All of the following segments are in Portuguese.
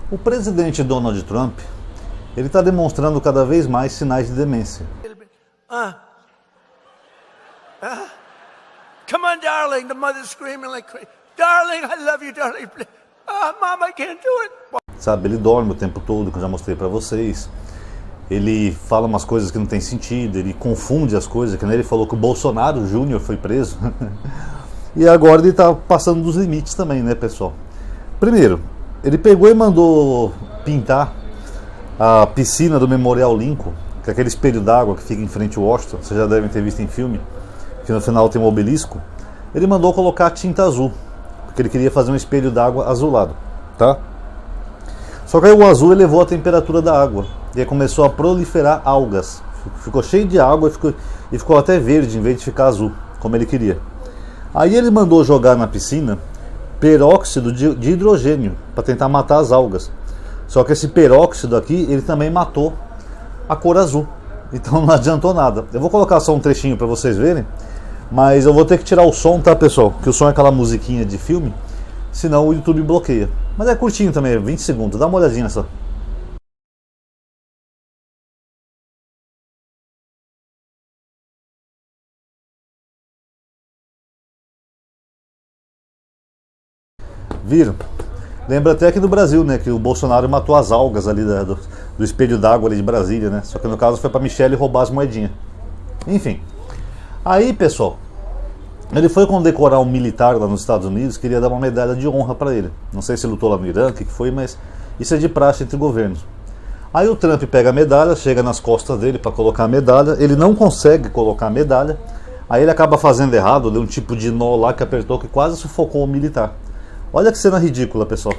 O presidente Donald Trump, ele está demonstrando cada vez mais sinais de demência. Come on, darling. The mother's screaming like crazy. Darling, I love you, darling. Mom, I can't do it. Sabe, ele dorme o tempo todo, que eu já mostrei para vocês. Ele fala umas coisas que não tem sentido, ele confunde as coisas, que nem ele falou que o Bolsonaro Júnior foi preso. E agora ele está passando dos limites também, né, pessoal? Primeiro, ele pegou e mandou pintar a piscina do Memorial Lincoln, que é aquele espelho d'água que fica em frente ao Washington, vocês já devem ter visto em filme, que no final tem um obelisco. Ele mandou colocar tinta azul, porque ele queria fazer um espelho d'água azulado, tá? Só que aí o azul elevou a temperatura da água, e aí começou a proliferar algas. Ficou cheio de água e ficou até verde, em vez de ficar azul, como ele queria. Aí ele mandou jogar na piscina peróxido de hidrogênio, para tentar matar as algas. Só que esse peróxido aqui, ele também matou a cor azul. Então não adiantou nada. Eu vou colocar só um trechinho para vocês verem, mas eu vou ter que tirar o som, tá, pessoal? Que o som é aquela musiquinha de filme, senão o YouTube bloqueia. Mas é curtinho também, 20 segundos, dá uma olhadinha só. Viram? Lembra até aqui do Brasil, né, que o Bolsonaro matou as algas ali do espelho d'água ali de Brasília, né? Só que no caso foi pra Michelle roubar as moedinhas. Enfim. Aí, pessoal, ele foi condecorar um militar lá nos Estados Unidos, queria dar uma medalha de honra pra ele. Não sei se lutou lá no Irã, o que foi, mas isso é de praxe entre governos. Aí o Trump pega a medalha, chega nas costas dele pra colocar a medalha, ele não consegue colocar a medalha, aí ele acaba fazendo errado, deu um tipo de nó lá que apertou que quase sufocou o militar. Olha que cena ridícula, pessoal.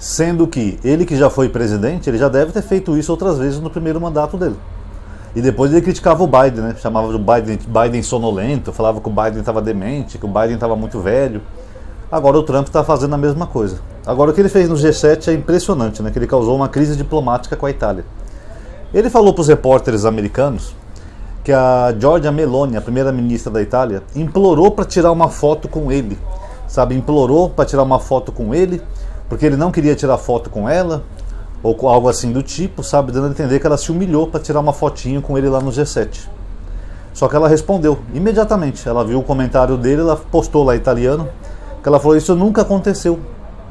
Sendo que ele que já foi presidente, ele já deve ter feito isso outras vezes no primeiro mandato dele. E depois ele criticava o Biden, né? Chamava o Biden sonolento, falava que o Biden estava demente, que o Biden estava muito velho. Agora o Trump está fazendo a mesma coisa. Agora o que ele fez no G7 é impressionante, né? Que ele causou uma crise diplomática com a Itália. Ele falou para os repórteres americanos que a Giorgia Meloni, a primeira-ministra da Itália, implorou para tirar uma foto com ele. Sabe, implorou para tirar uma foto com ele, porque ele não queria tirar foto com ela, ou algo assim do tipo, sabe, dando a entender que ela se humilhou para tirar uma fotinho com ele lá no G7. Só que ela respondeu imediatamente, ela viu o comentário dele, ela postou lá em italiano, que ela falou, isso nunca aconteceu.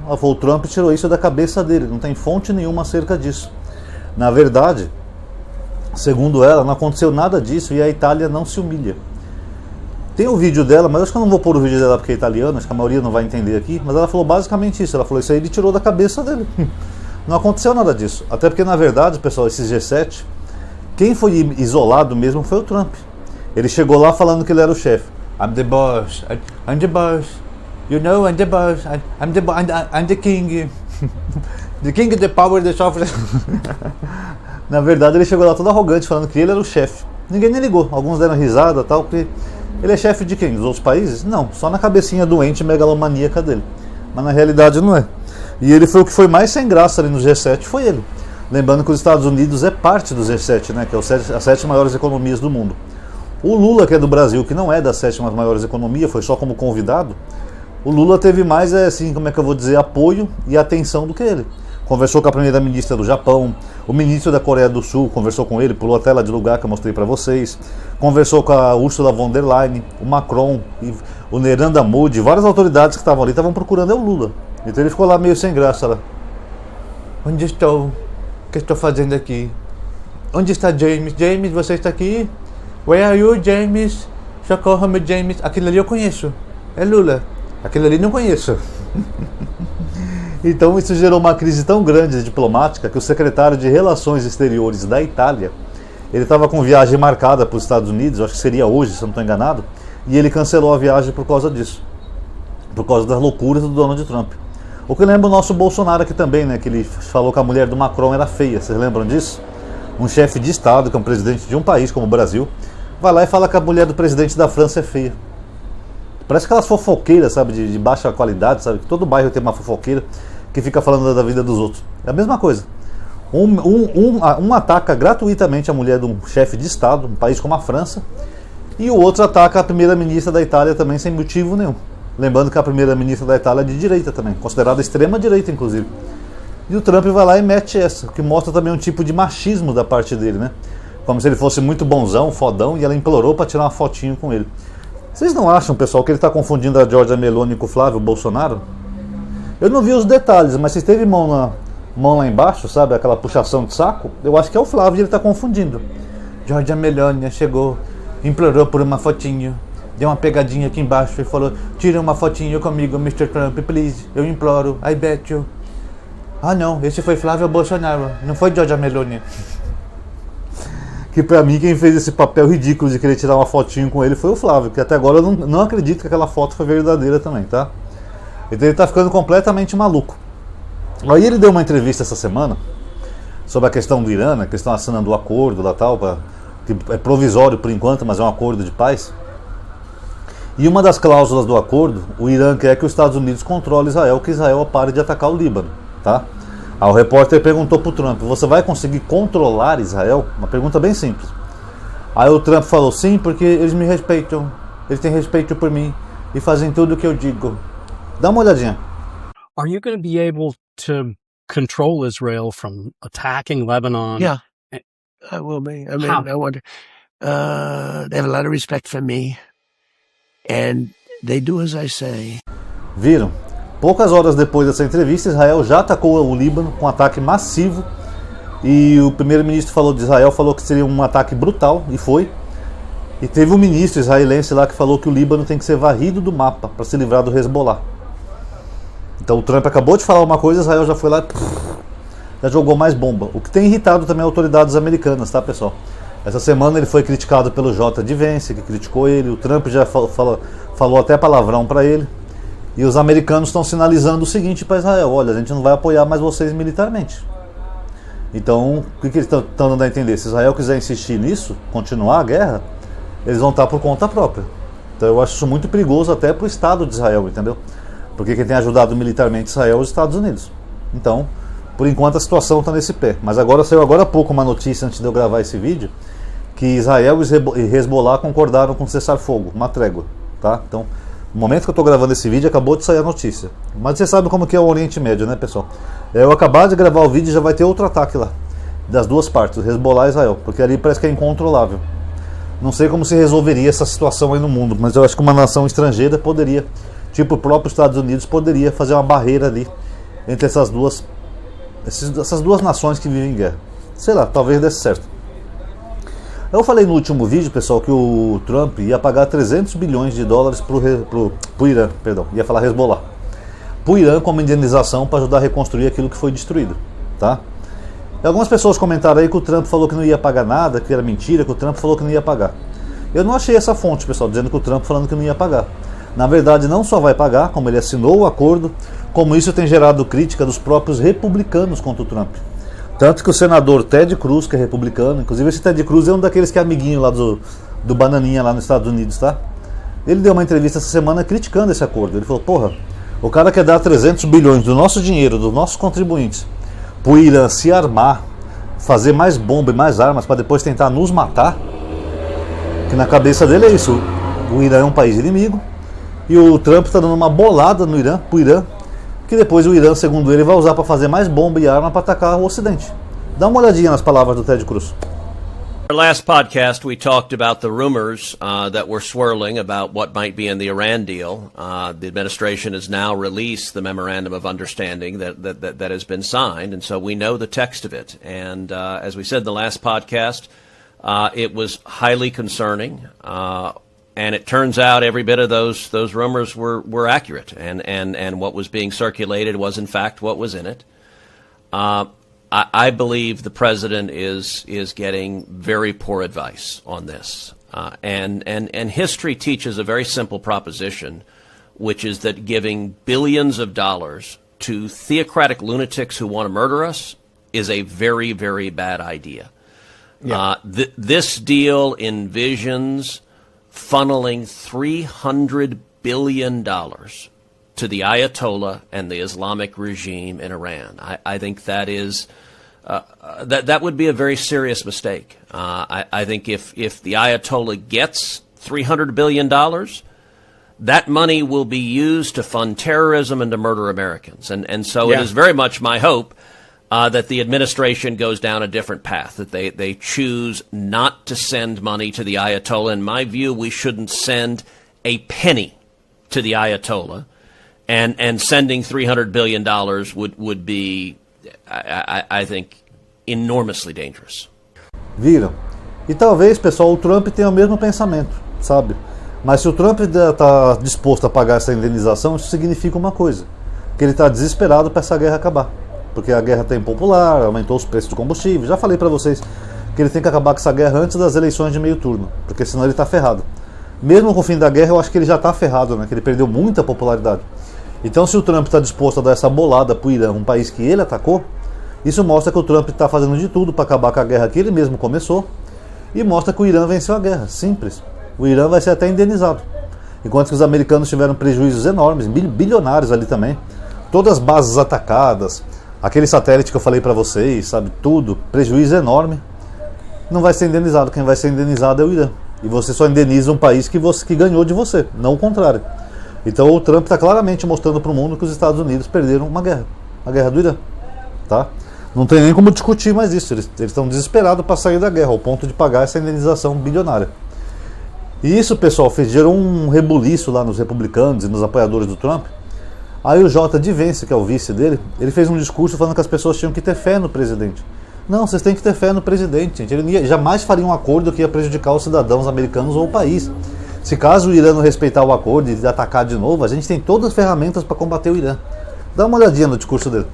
Ela falou, o Trump tirou isso da cabeça dele, não tem fonte nenhuma acerca disso. Na verdade, segundo ela, não aconteceu nada disso e a Itália não se humilha. Tem o vídeo dela, mas acho que eu não vou pôr o vídeo dela porque é italiano, acho que a maioria não vai entender aqui, mas ela falou basicamente isso, ela falou, isso aí ele tirou da cabeça dele. Não aconteceu nada disso. Até porque, na verdade, pessoal, esse G7, quem foi isolado mesmo foi o Trump. Ele chegou lá falando que ele era o chefe. I'm the boss, I'm the boss, you know, I'm the boss, I'm the king. The king, the power, the software. Na verdade, ele chegou lá todo arrogante, falando que ele era o chefe. Ninguém nem ligou, alguns deram risada e tal, porque ele é chefe de quem? Dos outros países? Não, só na cabecinha doente megalomaníaca dele. Mas na realidade não é. E ele foi o que foi mais sem graça ali no G7, foi ele. Lembrando que os Estados Unidos é parte do G7, né, que é as 7 maiores economias do mundo. O Lula, que é do Brasil, que não é das 7 maiores economias, foi só como convidado, o Lula teve mais, assim, como é que eu vou dizer, apoio e atenção do que ele. conversou com a primeira-ministra do Japão, o ministro da Coreia do Sul conversou com ele, pulou a tela de lugar que eu mostrei para vocês, conversou com a Ursula von der Leyen, o Macron, o Narendra Modi, várias autoridades que estavam ali estavam procurando o Lula. Então ele ficou lá meio sem graça lá. Onde estou? O que estou fazendo aqui? Onde está James? James, você está aqui? Where are you, James? Socorro, meu James. Aquele ali eu conheço. É Lula. Aquele ali não conheço. Então isso gerou uma crise tão grande diplomática que o secretário de Relações Exteriores da Itália, ele estava com viagem marcada para os Estados Unidos, acho que seria hoje, se eu não estou enganado, e ele cancelou a viagem por causa disso. Por causa das loucuras do Donald Trump. O que lembra o nosso Bolsonaro aqui também, né? Que ele falou que a mulher do Macron era feia, vocês lembram disso? Um chefe de Estado, que é um presidente de um país como o Brasil, vai lá e fala que a mulher do presidente da França é feia. Parece aquelas fofoqueiras, sabe, de baixa qualidade, sabe, que todo bairro tem uma fofoqueira que fica falando da vida dos outros. É a mesma coisa. Um ataca gratuitamente a mulher de um chefe de Estado, um país como a França, e o outro ataca a primeira-ministra da Itália também sem motivo nenhum. Lembrando que a primeira-ministra da Itália é de direita também, considerada extrema-direita, inclusive. E o Trump vai lá e mete essa, que mostra também um tipo de machismo da parte dele, né? Como se ele fosse muito bonzão, fodão, e ela implorou para tirar uma fotinho com ele. Vocês não acham, pessoal, que ele está confundindo a Giorgia Meloni com o Flávio Bolsonaro? Eu não vi os detalhes, mas se teve mão lá embaixo, sabe, aquela puxação de saco, eu acho que é o Flávio e ele está confundindo. Giorgia Meloni chegou, implorou por uma fotinho, deu uma pegadinha aqui embaixo e falou: tira uma fotinho comigo, Mr. Trump, please, eu imploro, I bet you. Ah não, esse foi Flávio Bolsonaro, não foi Giorgia Meloni. Que pra mim quem fez esse papel ridículo de querer tirar uma fotinho com ele foi o Flávio, que até agora eu não acredito que aquela foto foi verdadeira também, tá? Então ele tá ficando completamente maluco. Aí ele deu uma entrevista essa semana sobre a questão do Irã, né, que estão assinando o acordo lá tal, que é provisório por enquanto, mas é um acordo de paz. E uma das cláusulas do acordo, o Irã quer que os Estados Unidos controle Israel, que Israel pare de atacar o Líbano, tá? Aí o repórter perguntou pro Trump: você vai conseguir controlar Israel? Uma pergunta bem simples. Aí o Trump falou: sim, porque eles me respeitam, eles têm respeito por mim e fazem tudo o que eu digo. Dá uma olhadinha. Are you going to be able to control Israel from attacking Lebanon? Yeah, I will be. I mean, I wonder. They have a lot of respect for me, and they do as I say. Viram? Poucas horas depois dessa entrevista, Israel já atacou o Líbano com um ataque massivo. E o primeiro-ministro de Israel falou que seria um ataque brutal, e foi. E teve um ministro israelense lá que falou que o Líbano tem que ser varrido do mapa para se livrar do Hezbollah. Então o Trump acabou de falar uma coisa, Israel já foi lá e já jogou mais bomba. O que tem irritado também autoridades americanas, tá, pessoal? Essa semana ele foi criticado pelo J.D. Vance, que criticou ele. O Trump já falou até palavrão para ele. E os americanos estão sinalizando o seguinte para Israel: olha, a gente não vai apoiar mais vocês militarmente. Então, o que eles estão dando a entender? Se Israel quiser insistir nisso, continuar a guerra, eles vão estar por conta própria. Então eu acho isso muito perigoso até para o Estado de Israel, entendeu? Porque quem tem ajudado militarmente Israel é os Estados Unidos. Então, por enquanto a situação está nesse pé. Mas agora saiu agora há pouco uma notícia, antes de eu gravar esse vídeo, que Israel e Hezbollah concordaram com cessar-fogo, uma trégua, tá? Então, no momento que eu estou gravando esse vídeo, acabou de sair a notícia. Mas você sabe como que é o Oriente Médio, né, pessoal? Eu acabar de gravar o vídeo e já vai ter outro ataque lá, das duas partes, Hezbollah e Israel, porque ali parece que é incontrolável. Não sei como se resolveria essa situação aí no mundo, mas eu acho que uma nação estrangeira poderia, tipo o próprio Estados Unidos, poderia fazer uma barreira ali entre essas duas nações que vivem em guerra. Sei lá, talvez desse certo. Eu falei no último vídeo, pessoal, que o Trump ia pagar 300 bilhões de dólares pro Irã, ia falar Hezbollah, pro Irã como indenização para ajudar a reconstruir aquilo que foi destruído, tá? E algumas pessoas comentaram aí que o Trump falou que não ia pagar nada, que era mentira, que o Trump falou que não ia pagar. Eu não achei essa fonte, pessoal, dizendo que o Trump falando que não ia pagar. Na verdade, não só vai pagar, como ele assinou o acordo, como isso tem gerado crítica dos próprios republicanos contra o Trump. Tanto que o senador Ted Cruz, que é republicano, inclusive esse Ted Cruz é um daqueles que é amiguinho lá do Bananinha lá nos Estados Unidos, tá? Ele deu uma entrevista essa semana criticando esse acordo. Ele falou: porra, o cara quer dar 300 bilhões do nosso dinheiro, dos nossos contribuintes, pro Irã se armar, fazer mais bomba e mais armas para depois tentar nos matar. Que na cabeça dele é isso: o Irã é um país inimigo e o Trump está dando uma bolada no Irã, pro Irã, que depois o Irã, segundo ele, vai usar para fazer mais bomba e arma para atacar o Ocidente. Dá uma olhadinha nas palavras do Ted Cruz. Our last podcast, we talked about the rumors that were swirling about what might be in the Iran deal. The administration has now released the memorandum of understanding that has been signed, and so we know the text of it. And as we said in the last podcast, it was highly concerning, and it turns out every bit of those rumors were accurate, and what was being circulated was in fact what was in it. I believe the president is getting very poor advice on this. And history teaches a very simple proposition, which is that giving billions of dollars to theocratic lunatics who want to murder us is a very, very bad idea. Yeah. This deal envisions funneling $300 billion to the Ayatollah and the Islamic regime in Iran. I think that is that would be a very serious mistake. I think if the Ayatollah gets $300 billion, that money will be used to fund terrorism and to murder Americans. And so It is very much my hope that the administration goes down a different path, that they choose not to send money to the Ayatollah. In my view, we shouldn't send a penny to the Ayatollah. And sending $300 billion would be, I think, enormously dangerous. Viram? E talvez, pessoal, o Trump tenha o mesmo pensamento, sabe? Mas se o Trump está disposto a pagar essa indenização, isso significa uma coisa, que ele está desesperado para essa guerra acabar. Porque a guerra está impopular, aumentou os preços do combustível. Já falei para vocês que ele tem que acabar com essa guerra antes das eleições de meio turno, porque senão ele está ferrado. Mesmo com o fim da guerra, eu acho que ele já está ferrado, né? Que ele perdeu muita popularidade. Então, se o Trump está disposto a dar essa bolada para o Irã, um país que ele atacou, isso mostra que o Trump está fazendo de tudo para acabar com a guerra que ele mesmo começou, e mostra que o Irã venceu a guerra. Simples. O Irã vai ser até indenizado. Enquanto que os americanos tiveram prejuízos enormes, bilionários ali também. Todas as bases atacadas, aquele satélite que eu falei para vocês, sabe, tudo, prejuízo enorme. Não vai ser indenizado. Quem vai ser indenizado é o Irã. E você só indeniza um país que ganhou de você, não o contrário. Então o Trump está claramente mostrando para o mundo que os Estados Unidos perderam uma guerra, a guerra do Irã, tá? Não tem nem como discutir mais isso, eles estão desesperados para sair da guerra, ao ponto de pagar essa indenização bilionária. E isso, pessoal, gerou um rebuliço lá nos republicanos e nos apoiadores do Trump. Aí o J.D. Vance, que é o vice dele, ele fez um discurso falando que as pessoas tinham que ter fé no presidente. Não, vocês têm que ter fé no presidente, gente. Ele jamais faria um acordo que ia prejudicar os cidadãos americanos ou o país. Se caso o Irã não respeitar o acordo e atacar de novo, a gente tem todas as ferramentas para combater o Irã. Dá uma olhadinha no discurso dele.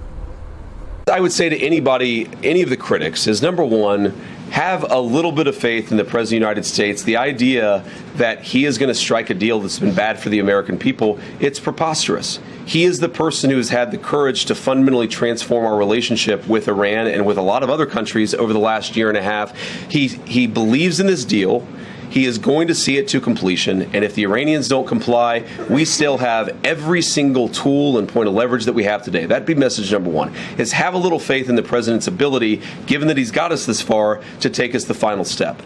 I would say to anybody, any of the critics, is number one, have a little bit of faith in the President of the United States. The idea that he is going to strike a deal that's been bad for the American people, it's preposterous. He is the person who has had the courage to fundamentally transform our relationship with Iran and with a lot of other countries over the last year and a half. He believes in this deal. He is going to see it to completion, and if the Iranians don't comply, we still have every single tool and point of leverage that we have today. That'd be message number one, is have a little faith in the president's ability, given that he's got us this far, to take us the final step.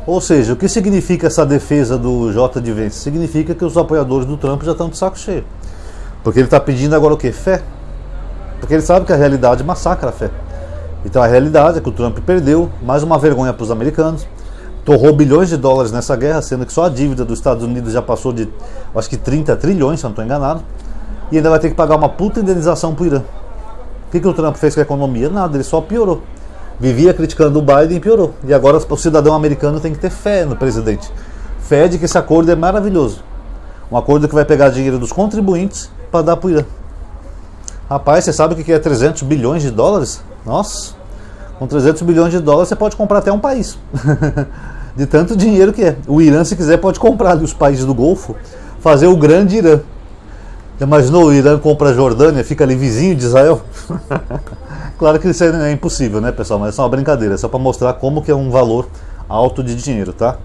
Ou seja, o que significa essa defesa do J.D. Vance? Significa que os apoiadores do Trump já estão de saco cheio. Porque ele está pedindo agora o quê? Fé. Porque ele sabe que a realidade massacra a fé. Então a realidade é que o Trump perdeu, mais uma vergonha para os americanos, torrou bilhões de dólares nessa guerra, sendo que só a dívida dos Estados Unidos já passou de, acho que 30 trilhões, se eu não estou enganado, e ainda vai ter que pagar uma puta indenização para o Irã. O que o Trump fez com a economia? Nada, ele só piorou. Vivia criticando o Biden e piorou. E agora o cidadão americano tem que ter fé no presidente. Fé de que esse acordo é maravilhoso. Um acordo que vai pegar dinheiro dos contribuintes para dar para o Irã. Rapaz, você sabe o que é 300 bilhões de dólares? Nossa, com 300 bilhões de dólares você pode comprar até um país. De tanto dinheiro que é. O Irã, se quiser, pode comprar ali os países do Golfo, fazer o grande Irã. Imaginou o Irã compra a Jordânia, fica ali vizinho de Israel? Claro que isso é impossível, né, pessoal? Mas é só uma brincadeira, é só para mostrar como que é um valor alto de dinheiro, tá?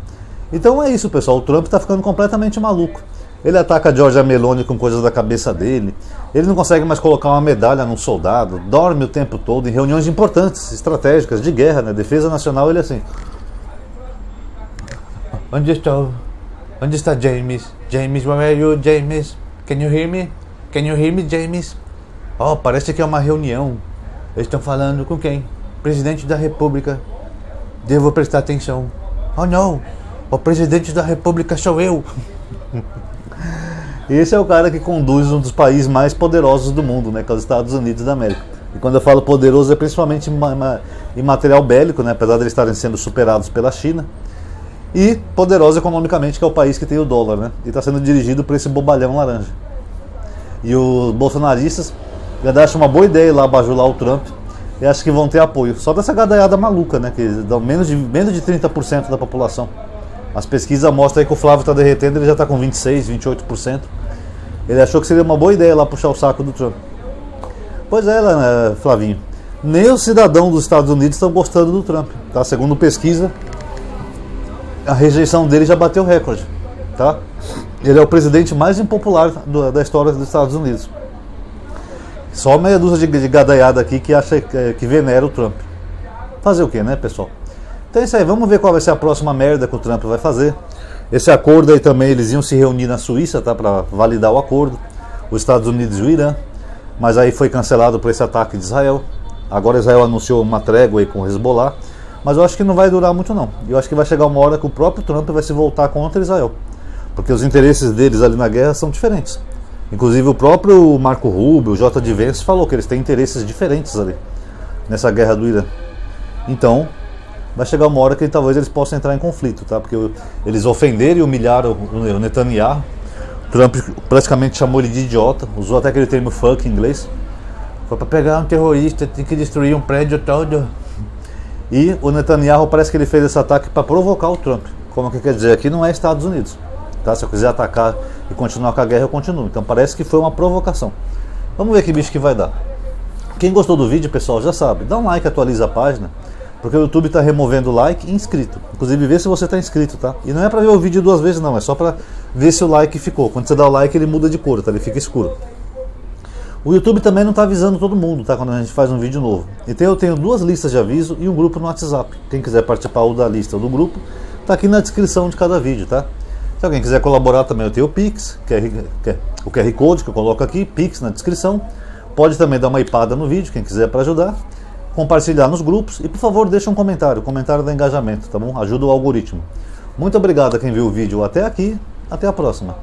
Então é isso, pessoal. O Trump está ficando completamente maluco. Ele ataca a Giorgia Meloni com coisas da cabeça dele. Ele não consegue mais colocar uma medalha num soldado. Dorme o tempo todo em reuniões importantes, estratégicas, de guerra, né? Defesa nacional, ele é assim. Onde estou? Onde está James? James, where are you, James? Can you hear me? Can you hear me, James? Oh, parece que é uma reunião. Eles estão falando com quem? Presidente da República. Devo prestar atenção. Oh não, o presidente da República sou eu. Esse é o cara que conduz um dos países mais poderosos do mundo, né, que é os Estados Unidos da América. E quando eu falo poderoso é principalmente em material bélico, né, apesar de eles estarem sendo superados pela China. E poderoso economicamente, que é o país que tem o dólar, né, e está sendo dirigido por esse bobalhão laranja. E os bolsonaristas já acham uma boa ideia ir lá bajular o Trump. E acho que vão ter apoio. Só dessa gadaiada maluca, né? Que dão menos de 30% da população. As pesquisas mostram aí que o Flávio está derretendo, ele já está com 26%, 28%. Ele achou que seria uma boa ideia lá puxar o saco do Trump. Pois é, né, Flavinho. Nem os cidadãos dos Estados Unidos estão gostando do Trump. Tá? Segundo pesquisa, a rejeição dele já bateu recorde. Tá? Ele é o presidente mais impopular da história dos Estados Unidos. Só meia dúzia de gadaiada aqui que acha que venera o Trump. Fazer o que, né, pessoal? Então é isso aí, vamos ver qual vai ser a próxima merda que o Trump vai fazer. Esse acordo aí também, eles iam se reunir na Suíça, tá, para validar o acordo. Os Estados Unidos e o Irã. Mas aí foi cancelado por esse ataque de Israel. Agora Israel anunciou uma trégua aí com o Hezbollah. Mas eu acho que não vai durar muito não. Eu acho que vai chegar uma hora que o próprio Trump vai se voltar contra Israel. Porque os interesses deles ali na guerra são diferentes. Inclusive o próprio Marco Rubio, o J.D. Vance, falou que eles têm interesses diferentes ali, nessa guerra do Irã. Então, vai chegar uma hora que talvez eles possam entrar em conflito, tá? Porque eles ofenderam e humilharam o Netanyahu. Trump praticamente chamou ele de idiota, usou até aquele termo fuck em inglês. Foi para pegar um terrorista, tem que destruir um prédio todo. E o Netanyahu parece que ele fez esse ataque para provocar o Trump. Como que quer dizer? Aqui não é Estados Unidos. Tá? Se eu quiser atacar e continuar com a guerra, eu continuo. Então parece que foi uma provocação. Vamos ver que bicho que vai dar. Quem gostou do vídeo, pessoal, já sabe. Dá um like, atualiza a página. Porque o YouTube está removendo like e inscrito. Inclusive, vê se você está inscrito, tá? E não é para ver o vídeo duas vezes, não. É só para ver se o like ficou. Quando você dá o like, ele muda de cor, tá? Ele fica escuro. O YouTube também não está avisando todo mundo, tá? Quando a gente faz um vídeo novo. Então eu tenho 2 listas de aviso e um grupo no WhatsApp. Quem quiser participar ou da lista ou do grupo, tá aqui na descrição de cada vídeo, tá? Se alguém quiser colaborar também, eu tenho o Pix, o QR Code que eu coloco aqui, Pix na descrição. Pode também dar uma ipada no vídeo, quem quiser para ajudar. Compartilhar nos grupos e, por favor, deixa um comentário. O comentário dá engajamento, tá bom? Ajuda o algoritmo. Muito obrigado a quem viu o vídeo até aqui. Até a próxima.